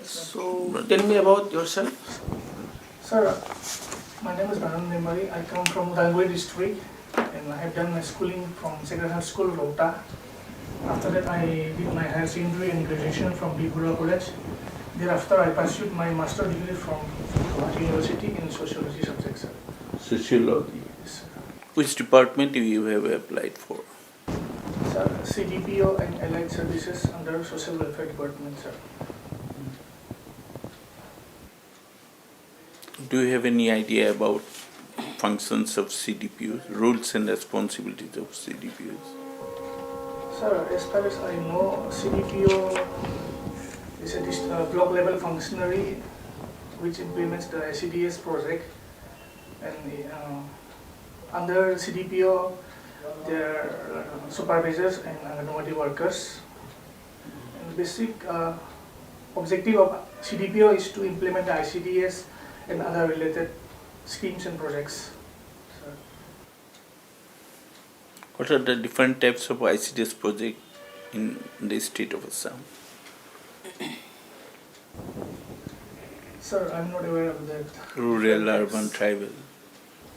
So, tell me about yourself. Sir, my name is Daimary. I come from Daimary district and I have done my schooling from Secondary School, Rota. After that, I did my higher secondary and graduation from Bhadra College. Thereafter, I pursued my master degree from Bhadra University in sociology subject, sir. Sociology. Yes, sir. Which department you have applied for? Sir, CDPO and Allied Services under Social Welfare Department, sir. Do you have any idea about functions of CDPOs, rules and responsibilities of CDPOs? Sir, as far as I know, CDPO is a block level functionary which implements the ICDS project, and under CDPO there are supervisors and Anganwadi workers. And basic objective of CDPO is to implement the ICDS and other related schemes and projects. Sir. What are the different types of ICDS project in the state of Assam? Sir, I'm not aware of that. Rural, urban, tribal.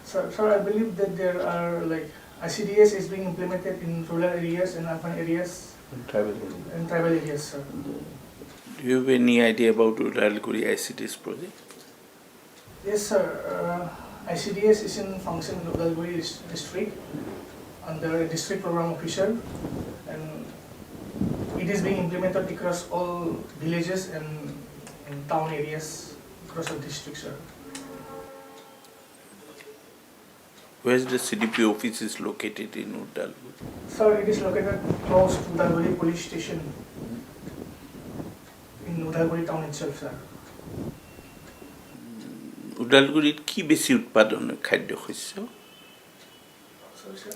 Sir, I believe that there are like ICDS is being implemented in rural areas and urban areas And tribal. and tribal areas, sir. Do you have any idea about Udalguri ICDS project? Yes, sir. ICDS is in function in Udalguri district under a district program officer, and it is being implemented across all villages and town areas across the district, sir. Where is the CDP office is located in Udalguri? Sir, it is located close to Udalguri police station in Udalguri town itself, sir. Udalgurit কি বেশি উৎপাদন হয় খাদ্য শস্য Sorry, sir.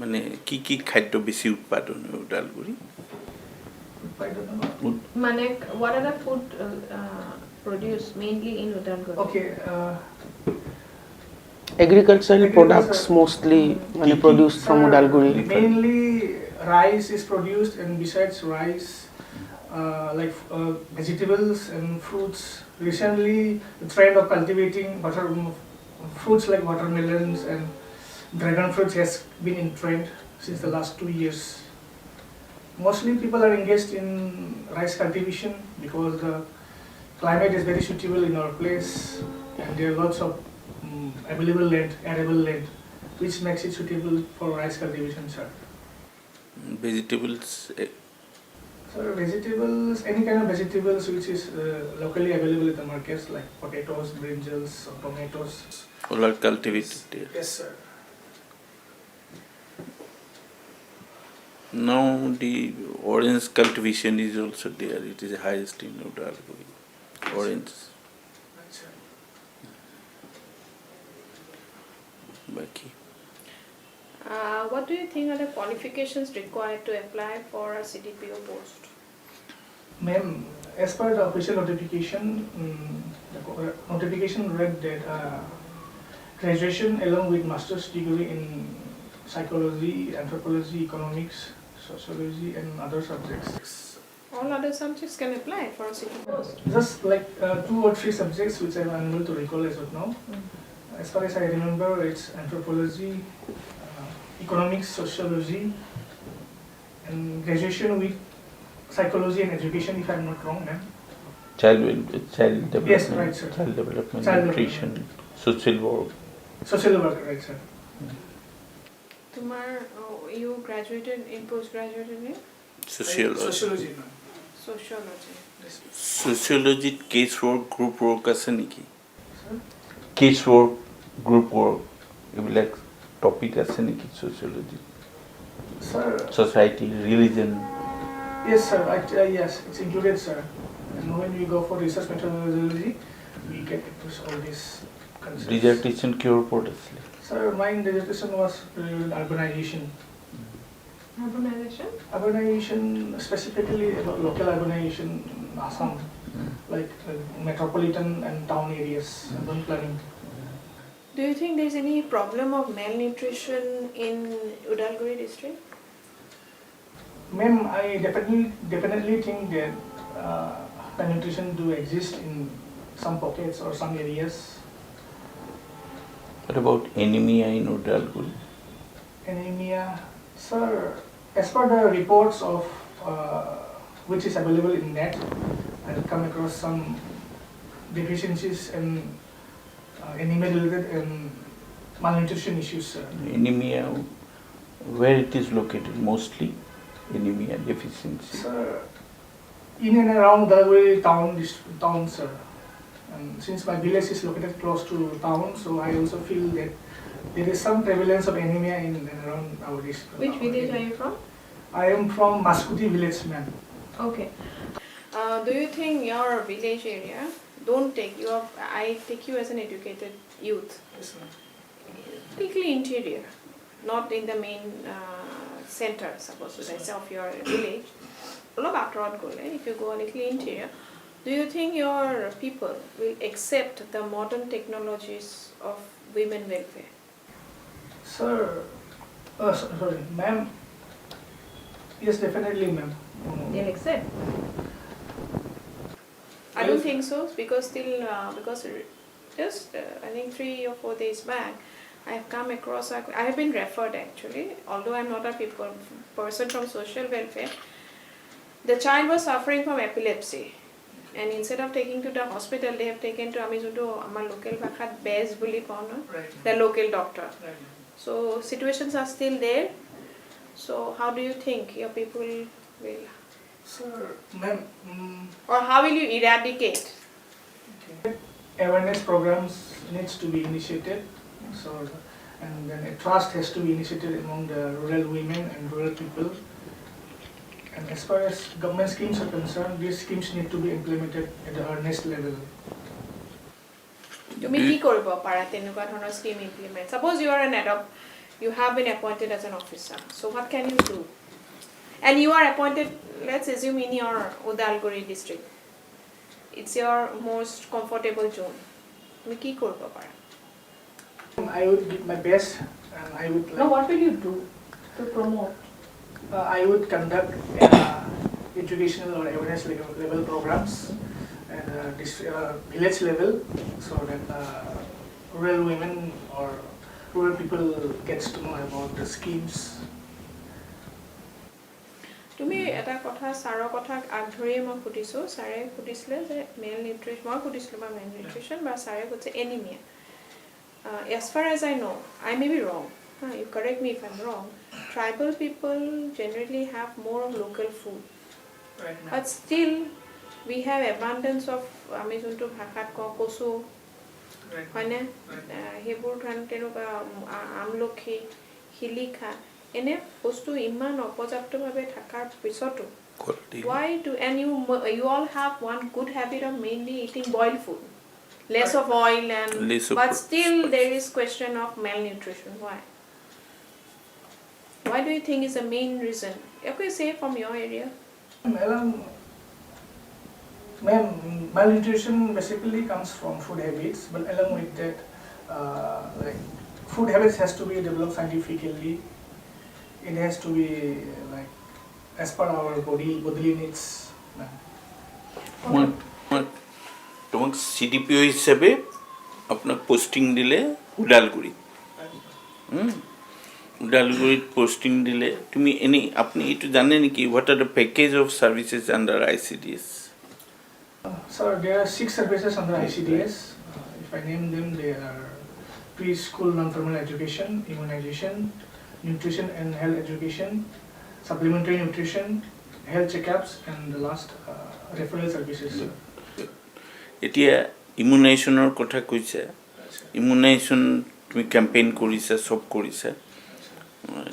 মানে কি খাদ্য বেশি উৎপাদন হয় উদালগুৰি I don't know. মানে, what are the food produced mainly in Udalguri? Okay. Agricultural products mostly produced from Sir, Udalguri. Mainly rice is produced, and besides rice, vegetables and fruits. Recently, the trend of cultivating fruits like watermelons and dragon fruits has been in trend since the last 2 years. Mostly people are engaged in rice cultivation because the climate is very suitable in our place, and there are lots of available land, arable land, which makes it suitable for rice cultivation, sir. vegetables Sir, vegetables, any kind of vegetables which is locally available in the markets like potatoes, brinjals, or tomatoes. all are cultivated there. Yes, sir. Now the orange cultivation is also there. It is highest in Udalguri. Orange. Right, sir. Baki. What do you think are the qualifications required to apply for a CDPO post? Ma'am, as per the official notification, the notification read that graduation along with master's degree in psychology, anthropology, economics, sociology, and other subjects. All other subjects can apply for a CDPO post. Just like 2 or 3 subjects which I am unable to recall as of now. As far as I remember, it's anthropology, economics, sociology, and graduation with psychology and education, if I'm not wrong, ma'am. Child development. Yes, right, sir. Child development, Child nutrition, social work. Social worker, right, sir. Tumar, you graduated in postgraduate in Sociology. Sociology, ma'am. sociology. Yes, Sociology case work, group work আছে নেকি? sir. Case work, group work এইবিলাক topic আছে নেকি sociology? Sir, Society, religion. yes, sir. Yes, it's included, sir. And when we go for research methodology, we get into all these concepts. Dissertation কিহৰ ওপৰত আছিলে? Sir, my dissertation was urbanization. Urbanization? Urbanization, specifically about local urbanization in Assam, like metropolitan and town areas, urban planning. Do you think there's any problem of malnutrition in Udalguri district? Ma'am, I definitely think that malnutrition do exist in some pockets or some areas. What about anemia in Udalguri? Anemia, sir, as per the reports of which is available in net, I have come across some deficiencies in anemia related and malnutrition issues, sir. Anemia, where it is located mostly? Anemia deficiency. Sir, in and around Daimary town, sir. And since my village is located close to town, so I also feel that there is some prevalence of anemia in and around our district. Which village are you from? I am from Maskuti village, ma'am. Okay. Do you think your village area, don't take you up, I take you as an educated youth, Yes, ma'am. little interior, not in the main center, suppose to say, of your village. If you go a little interior, do you think your people will accept the modern technologies of women welfare? Sir, sorry, ma'am. Yes, definitely, ma'am. They'll accept. I don't think so, because still, because just I think 3 or 4 days back, I have come across, I have been referred actually, although I am not a person from social welfare. The child was suffering from epilepsy, and instead of taking to the hospital, they have taken to our local bhakhat base bully the local doctor. Right. So situations are still there. So how do you think your people will, Sir, ma'am, or how will you eradicate? okay. Awareness programs needs to be initiated. So, and then a trust has to be initiated among the rural women and rural people. And as far as government schemes are concerned, these schemes need to be implemented at the earnest level. You may scheme implement. Suppose you are an adult, you have been appointed as an officer. So what can you do? And you are appointed, let's assume, in your Udalguri district. It's your most comfortable zone. I would give my best, and I would. No, what will you do to promote? I would conduct educational or awareness level programs at village level, so that rural women or rural people gets to know about the schemes. তুমি এটা কথা ছাৰৰ কথা আগধৰিয়ে মই সুধিছোঁ, ছাৰে সুধিছিলে যে মেল নিউট্ৰিশ্যন, মই সুধিছিলোঁ বা মেল নিউট্ৰিশ্যন, বা ছাৰে কৈছে anaemia. As far as I know, I may be wrong, you correct me if I'm wrong, tribal people generally have more of local food. Right, But still, we have abundance of আমি যোনটো ভাষাত কওঁ কচু, হয়নে? সেইবোৰ তেনেকুৱা আমলখি, শিলিখা, এনে বস্তু ইমান অপৰ্যাপ্তভাৱে থকাৰ পিছতো, why do, and you all have one good habit of mainly eating boiled food, less of oil, and but still there is question of malnutrition. Why do you think is the main reason? Okay, say from your area. Ma'am, malnutrition basically comes from food habits, but along with that, like food habits has to be developed scientifically. It has to be like as per our bodily needs. তোমাক CDPO হিসাবে আপনার posting দিলে Udalguri, উদালগুড়িত posting দিলে তুমি এনে আপনি একটু জানেন নাকি what are the package of services under ICDS? Sir, there are 6 services under ICDS. If I name them, they are preschool non-formal education, immunization, nutrition and health education, supplementary nutrition, health checkups, and the last referral services. এতিয়া ইমিউনাইজেশ্যনৰ কথা কৈছে, immunisation তুমি campaign কৰিছা, চব কৰিছা।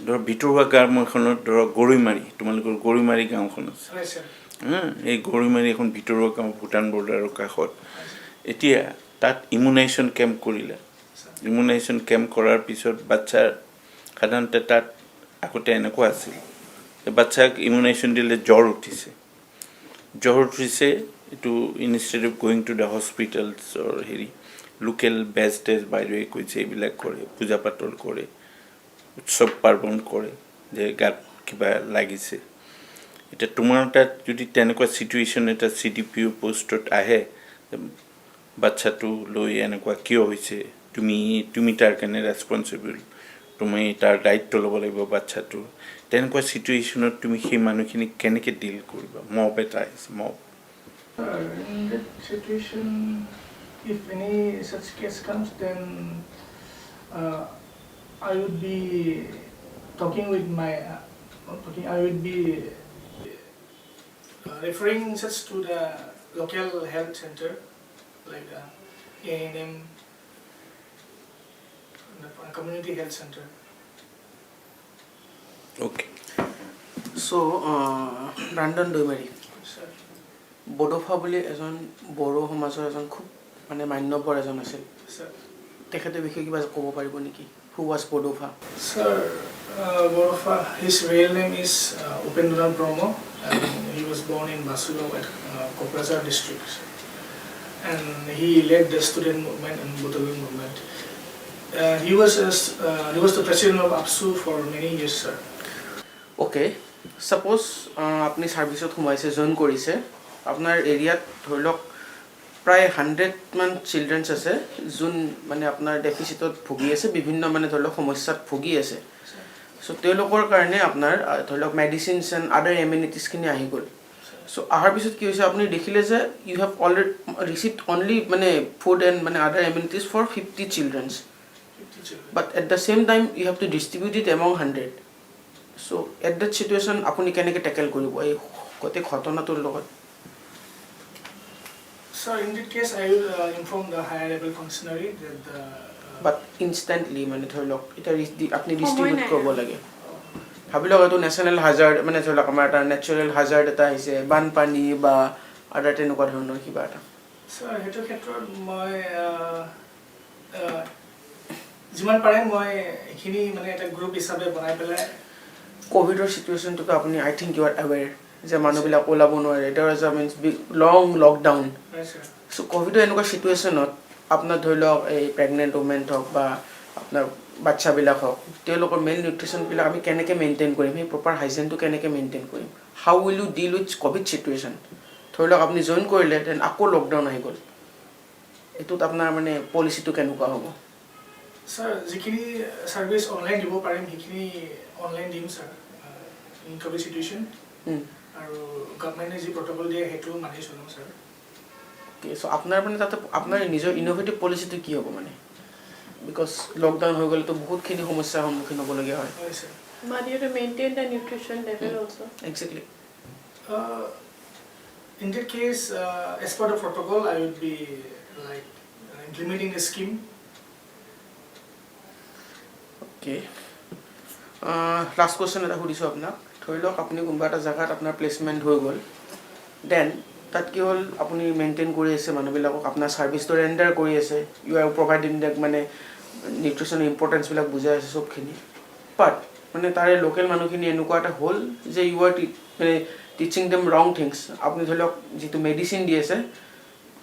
ধৰক ভিতৰুৱা গাঁও এখনত ধৰক গৰৈমাৰী, তোমালোকৰ গৰৈমাৰী গাঁওখন আছে, এই গৰৈমাৰী এখন ভিতৰুৱা গাঁও ভূটান বৰ্ডাৰৰ কাষত। এতিয়া তাত ইমিউনাইজেশ্যন কেম্প কৰিলা, ইমিউনাইজেশ্যন কেম্প কৰাৰ পিছত বাচ্চাৰ সাধাৰণতে তাত আগতে এনেকুৱা আছিল, বাচ্চাক ইমিউনাইজেশ্যন দিলে জ্বৰ উঠিছে, এইটো instead of going to the হস্পিটেলছৰ হেৰি লোকেল বেজ টেজ বাইদেৱে কৈছে এইবিলাক কৰে, পূজা পাতল কৰে, উৎসৱ পাৰ্বণ কৰে, যে গাত কিবা লাগিছে। এতিয়া তোমাৰ তাত যদি তেনেকুৱা চিটুৱেশ্যন এটা CDPO পোষ্টত আহে বাচ্চাটো লৈ এনেকুৱা কিয় হৈছে তুমি তাৰ কাৰণে ৰেছপনচিবল তুমি তাৰ দায়িত্ব ল'ব লাগিব বাচ্চাটোৰ তেনেকুৱা চিটুৱেশ্যনত তুমি সেই মানুহখিনিক কেনেকৈ ডিল কৰিবা মব এটা আহিছে mob In that situation, if any such case comes, then I would be talking with my, I would be referring such to the local health center, like the ANM, the community health center. Okay. So, Brandon Daimary, Sir. Bodofa বুলি এজন বড়ো সমাজৰ এজন খুব মানে মান্যবৰ এজন আছিল Sir. তেখেতৰ বিষয়ে কিবা ক'ব পাৰিব নেকি who was Borofa Sir, Borofa, his real name is Upendra Bromo, and he was born in Basulo at Koprasar district. And he led the student movement and Butawil movement. He was the president of APSU for many years, sir. Okay, suppose আপুনি সাৰ্ভিসত সোমাইছে join কৰিছে আপোনাৰ এৰিয়াত ধৰি লওক প্ৰায় 100 মান children's আছে যোন মানে আপোনাৰ ডেফিচিটত ভুগি আছে বিভিন্ন মানে ধৰি লওক সমস্যাত ভুগি আছে সো তেওঁলোকৰ কাৰণে আপোনাৰ ধৰি লওক মেডিচিনছ এণ্ড আদাৰ এমিনিটিজখিনি আহি গ'ল সো আহাৰ পিছত কি হৈছে আপুনি দেখিলে যে you have already received only মানে ফুড এণ্ড মানে other amenities for 50 childrens but at the same time you have to distribute it among 100 so at that situation আপুনি কেনেকৈ টেকেল কৰিব এই গোটেই ঘটনাটোৰ লগত So in that case, I will inform the higher level functionary that the. But instantly, মানে ধৰি লওক এটা আপনি সময় ডিস্ট্ৰিবিউট নাই। কৰিব লাগে ভাবি লওক এইটো নেশ্যনেল হাজাৰ্ড মানে ধৰি লওক আমাৰ এটা নেচাৰেল হাজাৰ্ড এটা আহিছে বানপানী বা আদাৰ তেনেকুৱা ধৰণৰ কিবা এটা Sir, সেইটো ক্ষেত্ৰত মই যিমান পাৰে মই এইখিনি মানে এটা গ্ৰুপ হিচাপে বনাই পেলাই কোভিডৰ চিটুৱেশ্যনটোতো আপুনি I think you are aware যে মানুহবিলাক ওলাব নোৱাৰে there is a means long lockdown so কোভিডৰ এনেকুৱা চিটুৱেশ্যনত আপোনাৰ ধৰি লওক এই প্ৰেগনেণ্ট ওমেন হওক বা আপোনাৰ বাচ্চাবিলাক হওক তেওঁলোকৰ মেইন নিউট্ৰিশ্যনবিলাক আমি কেনেকৈ মেইনটেইন কৰিম সেই প্ৰপাৰ হাইজিনটো কেনেকৈ মেইনটেইন কৰিম how will you deal with COVID situation ধৰি লওক আপুনি জইন কৰিলে দেন আকৌ লকডাউন আহি গ'ল এইটোত আপোনাৰ মানে পলিচিটো কেনেকুৱা হ'ব ছাৰ যিখিনি ছাৰ্ভিচ অনলাইন দিব পাৰিম সেইখিনি অনলাইন দিম ছাৰ ইন কোভিড চিটুৱেশ্যন আৰু গভৰ্ণমেণ্টে যি প্ৰট'কল দিয়ে সেইটো মানি চলিম ছাৰ অ'কে চ' আপোনাৰ মানে তাতে আপোনাৰ নিজৰ ইন'ভেটিভ পলিচিটো কি হ'ব মানে বিকজ লকডাউন হৈ গ'লেতো বহুতখিনি সমস্যাৰ সন্মুখীন হ'বলগীয়া হয় হয় sir But you have to maintain the nutrition level also. Exactly. In that case, as per the protocol, I would be like implementing the scheme. Okay. Last question এটা সুধিছোঁ আপোনাক ধৰি লওক আপুনি কোনোবা এটা জেগাত আপোনাৰ প্লেচমেণ্ট হৈ গ'ল দেন তাত কি হ'ল আপুনি মেইনটেইন কৰি আছে মানুহবিলাকক আপোনাৰ ছাৰ্ভিচটো ৰেণ্ডাৰ কৰি আছে ইউ আৰ প্ৰভাইডিং দেক মানে নিউট্ৰিশ্যনৰ ইম্পৰ্টেঞ্চবিলাক বুজাই আছে চবখিনি বাট মানে তাৰে লোকেল মানুহখিনি এনেকুৱা এটা হ'ল যে ইউ আৰ মানে টিচিং দেম ৰং থিংছ আপুনি ধৰি লওক যিটো মেডিচিন দি আছে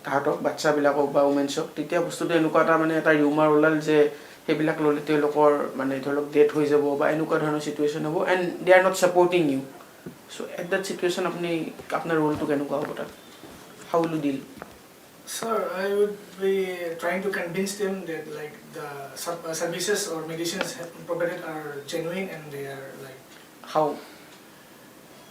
তাহাঁতক বাচ্চাবিলাকক বা উমেনছক তেতিয়া বস্তুটো এনেকুৱা এটা মানে এটা ৰিউমাৰ ওলাল যে সেইবিলাক ল'লে তেওঁলোকৰ মানে ধৰি লওক ডেথ হৈ যাব বা এনেকুৱা ধৰণৰ চিটুৱেশ্যন হ'ব and they are not supporting you so' at that situation আপুনি আপোনাৰ ৰোলটো কেনেকুৱা হ'ব তাত how will you deal Sir, I would be trying to convince them that like the services or medicines provided are genuine and they are like. How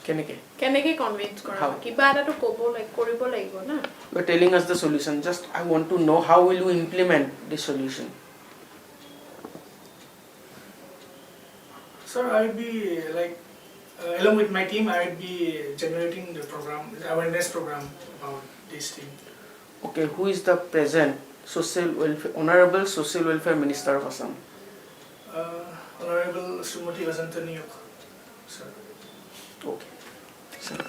কেনেকৈ কেনেকৈ convince কৰা How? কিবা এটাতো ক'ব কৰিব লাগিব না ইউ আৰ টেলিং আছ the solution just I want to ন' হাউ উইল ইউ ইমপ্লিমেণ্ট দিছ solution Sir, I would be like along with my team, I would be generating the program, the awareness program about this thing. Okay, who is the present Honorable Social Welfare Minister of Assam? Honorable Srimati Vasanta Niyok, sir. Okay. Sir.